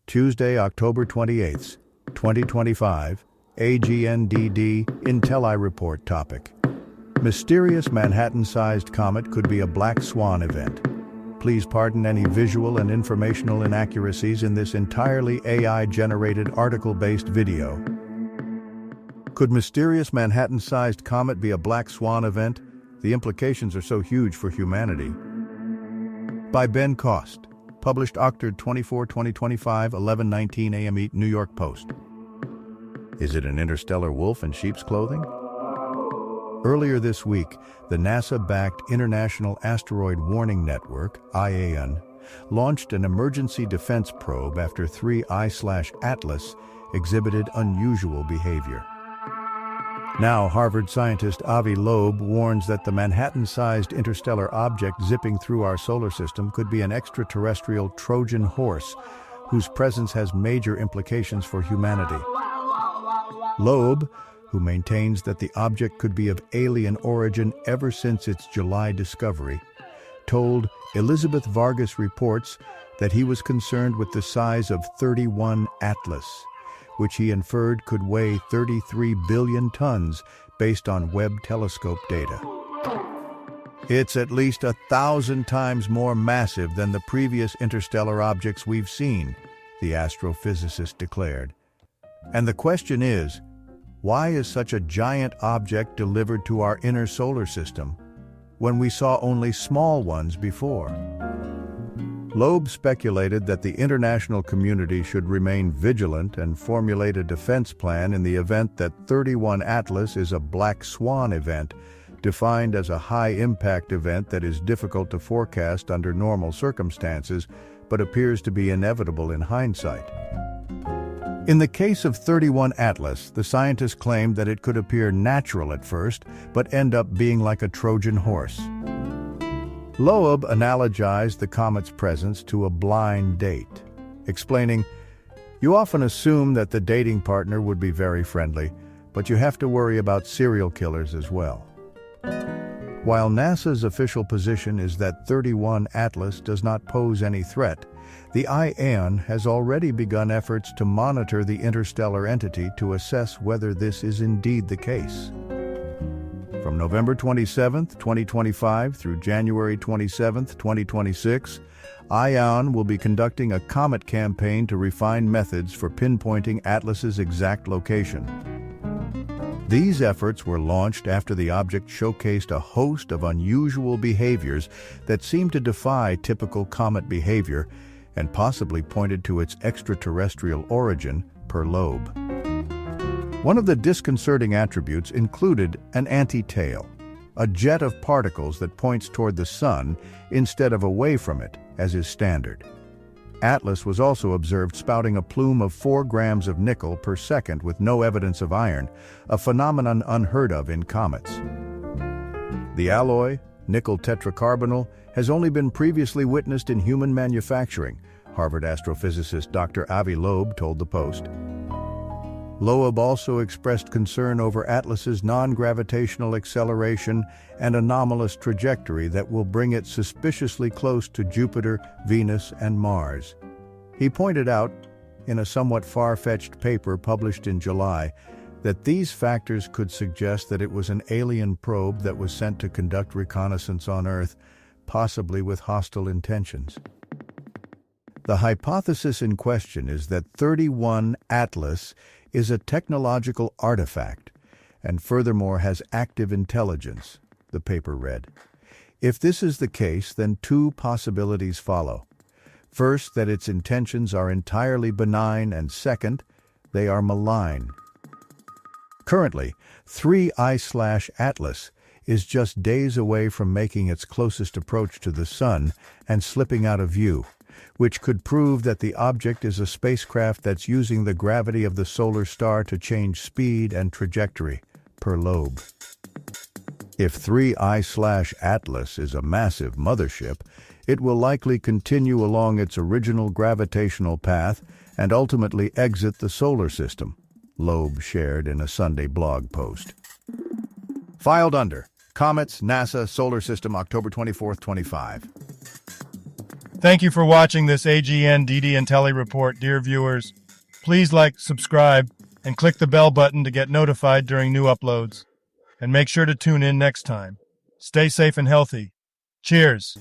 Tuesday, October 28th, 2025, AGNDD Intelli Report topic. Mysterious Manhattan-sized comet could be a Black Swan event. Please pardon any visual and informational inaccuracies in this entirely AI-generated article-based video. Could mysterious Manhattan-sized comet be a Black Swan event? The implications are so huge for humanity. By Ben Cost. Published October 24, 2025, 11:19 a.m. New York Post. Is it an interstellar wolf in sheep's clothing? Earlier this week, the NASA-backed International Asteroid Warning Network, IAN, launched an emergency defense probe after three ALTLAS exhibited unusual behavior. Now, Harvard scientist Avi Loeb warns that the Manhattan-sized interstellar object zipping through our solar system could be an extraterrestrial Trojan horse whose presence has major implications for humanity. Loeb, who maintains that the object could be of alien origin ever since its July discovery, told Elizabeth Vargas Reports that he was concerned with the size of 31 ALTLAS, which he inferred could weigh 33 billion tons based on Webb telescope data. It's at least 1,000 times more massive than the previous interstellar objects we've seen, the astrophysicist declared. And the question is, why is such a giant object delivered to our inner solar system when we saw only small ones before? Loeb speculated that the international community should remain vigilant and formulate a defense plan in the event that 31 ALTLAS is a Black Swan event, defined as a high-impact event that is difficult to forecast under normal circumstances, but appears to be inevitable in hindsight. In the case of 31 ALTLAS, the scientists claimed that it could appear natural at first, but end up being like a Trojan horse. Loeb analogized the comet's presence to a blind date, explaining, "You often assume that the dating partner would be very friendly, but you have to worry about serial killers as well." While NASA's official position is that 31 ALTLAS does not pose any threat, the IAN has already begun efforts to monitor the interstellar entity to assess whether this is indeed the case. From November 27, 2025 through January 27, 2026, IAN will be conducting a comet campaign to refine methods for pinpointing ALTLAS's exact location. These efforts were launched after the object showcased a host of unusual behaviors that seemed to defy typical comet behavior and possibly pointed to its extraterrestrial origin, per Loeb. One of the disconcerting attributes included an anti-tail, a jet of particles that points toward the sun instead of away from it, as is standard. ALTLAS was also observed spouting a plume of 4 grams of nickel per second with no evidence of iron, a phenomenon unheard of in comets. The alloy, nickel tetracarbonyl, has only been previously witnessed in human manufacturing, Harvard astrophysicist Dr. Avi Loeb told the Post. Loeb also expressed concern over ALTLAS's non-gravitational acceleration and anomalous trajectory that will bring it suspiciously close to Jupiter, Venus, and Mars. He pointed out, in a somewhat far-fetched paper published in July, that these factors could suggest that it was an alien probe that was sent to conduct reconnaissance on Earth, possibly with hostile intentions. The hypothesis in question is that 31 ALTLAS is a technological artifact, and furthermore has active intelligence, the paper read. If this is the case, then 2 possibilities follow. First, that its intentions are entirely benign, and second, they are malign. Currently, 3 ALTLAS is just days away from making its closest approach to the Sun and slipping out of view, which could prove that the object is a spacecraft that's using the gravity of the solar star to change speed and trajectory, per Loeb. If 3 ALTLAS is a massive mothership, it will likely continue along its original gravitational path and ultimately exit the solar system, Loeb shared in a Sunday blog post. Filed under Comets, NASA, Solar System, October 24, 25. Thank you for watching this AGN-DD Intelli report, dear viewers. Please like, subscribe, and click the bell button to get notified during new uploads. And make sure to tune in next time. Stay safe and healthy. Cheers.